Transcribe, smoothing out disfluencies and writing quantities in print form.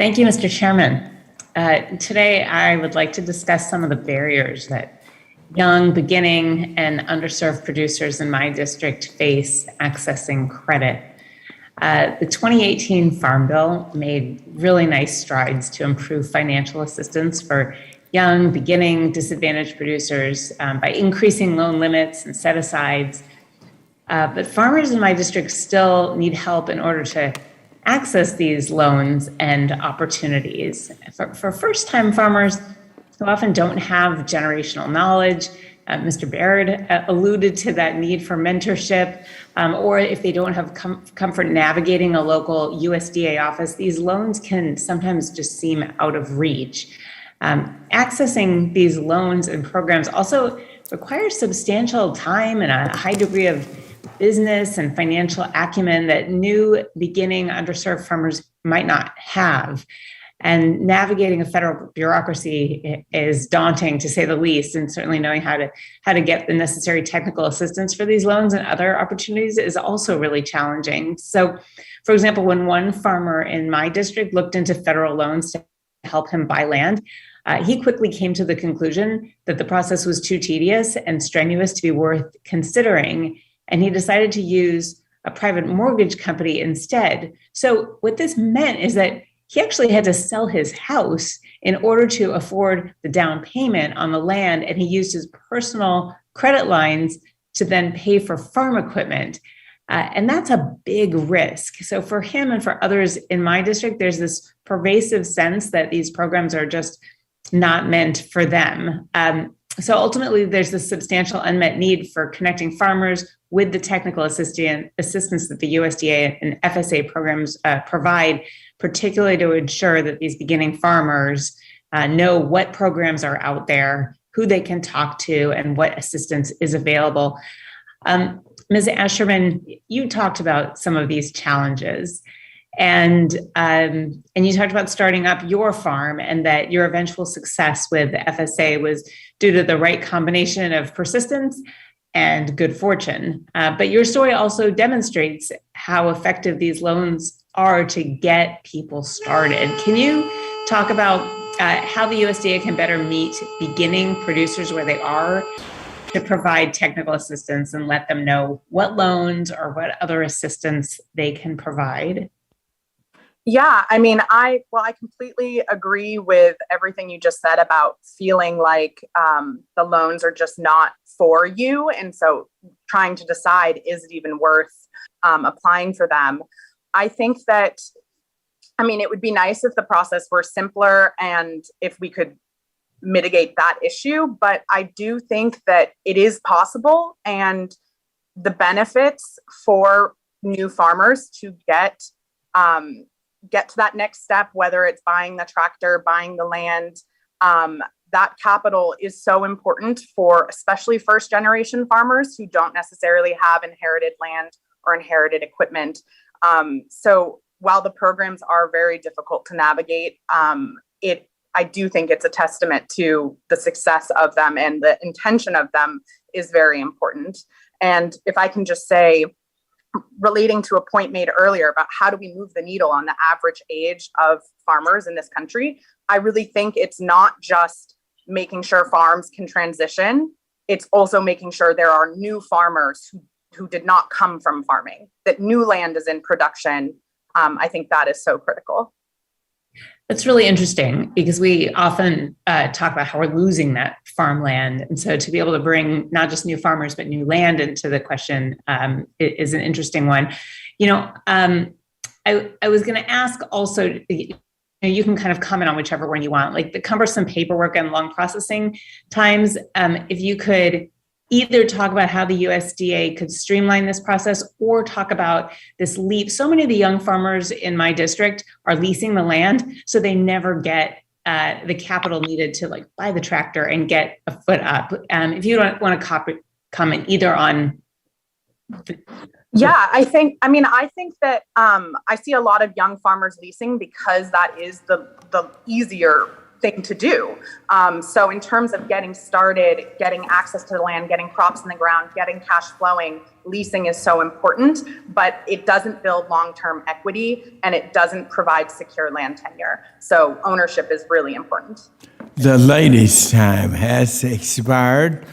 Thank you, Mr. Chairman. Today, I would like to discuss some of the barriers that young, beginning, and underserved producers in my district face accessing credit. The 2018 Farm Bill made really nice strides to improve financial assistance for young, beginning, disadvantaged producers by increasing loan limits and set-asides. But farmers in my district still need help in order to access these loans and opportunities. For first-time farmers who often don't have generational knowledge, Mr. Baird alluded to that need for mentorship, or if they don't have comfort navigating a local USDA office, these loans can sometimes just seem out of reach. Accessing these loans and programs also requires substantial time and a high degree of business and financial acumen that new beginning underserved farmers might not have. And navigating a federal bureaucracy is daunting, to say the least, and certainly knowing how to get the necessary technical assistance for these loans and other opportunities is also really challenging. So, for example, when one farmer in my district looked into federal loans to help him buy land, he quickly came to the conclusion that the process was too tedious and strenuous to be worth considering, and he decided to use a private mortgage company instead. So what this meant is that he actually had to sell his house in order to afford the down payment on the land, and he used his personal credit lines to then pay for farm equipment. And that's a big risk. So for him and for others in my district, there's this pervasive sense that these programs are just not meant for them. So ultimately, there's this substantial unmet need for connecting farmers with the technical assistance that the USDA and FSA programs provide, particularly to ensure that these beginning farmers know what programs are out there, who they can talk to, and what assistance is available. Ms. Asherman, you talked about some of these challenges, and you talked about starting up your farm and that your eventual success with the FSA was due to the right combination of persistence and good fortune. But your story also demonstrates how effective these loans are to get people started. Can you talk about how the USDA can better meet beginning producers where they are to provide technical assistance and let them know what loans or what other assistance they can provide? Yeah, I mean, I completely agree with everything you just said about feeling like the loans are just not for you. And so trying to decide, is it even worth applying for them? I think that, it would be nice if the process were simpler and if we could mitigate that issue. But I do think that it is possible, and the benefits for new farmers to get to that next step, whether it's buying the tractor, buying the land, that capital is so important for especially first generation farmers who don't necessarily have inherited land or inherited equipment. So while the programs are very difficult to navigate, I do think it's a testament to the success of them, and the intention of them is very important. And if I can just say, relating to a point made earlier about how do we move the needle on the average age of farmers in this country, I really think it's not just making sure farms can transition. It's also making sure there are new farmers who did not come from farming, that new land is in production. I think that is so critical. That's really interesting, because we often talk about how we're losing that farmland. And so to be able to bring not just new farmers, but new land into the question is an interesting one. I was going to ask also, you can kind of comment on whichever one you want, like the cumbersome paperwork and long processing times. If you could either talk about how the USDA could streamline this process, or talk about this leap. So many of the young farmers in my district are leasing the land, so they never get the capital needed to buy the tractor and get a foot up. If you don't want to comment either on. Yeah, I think that I see a lot of young farmers leasing because that is the easier thing to do. So in terms of getting started, getting access to the land, getting crops in the ground, getting cash flowing, leasing is so important, but it doesn't build long-term equity and it doesn't provide secure land tenure. So ownership is really important. The lady's time has expired.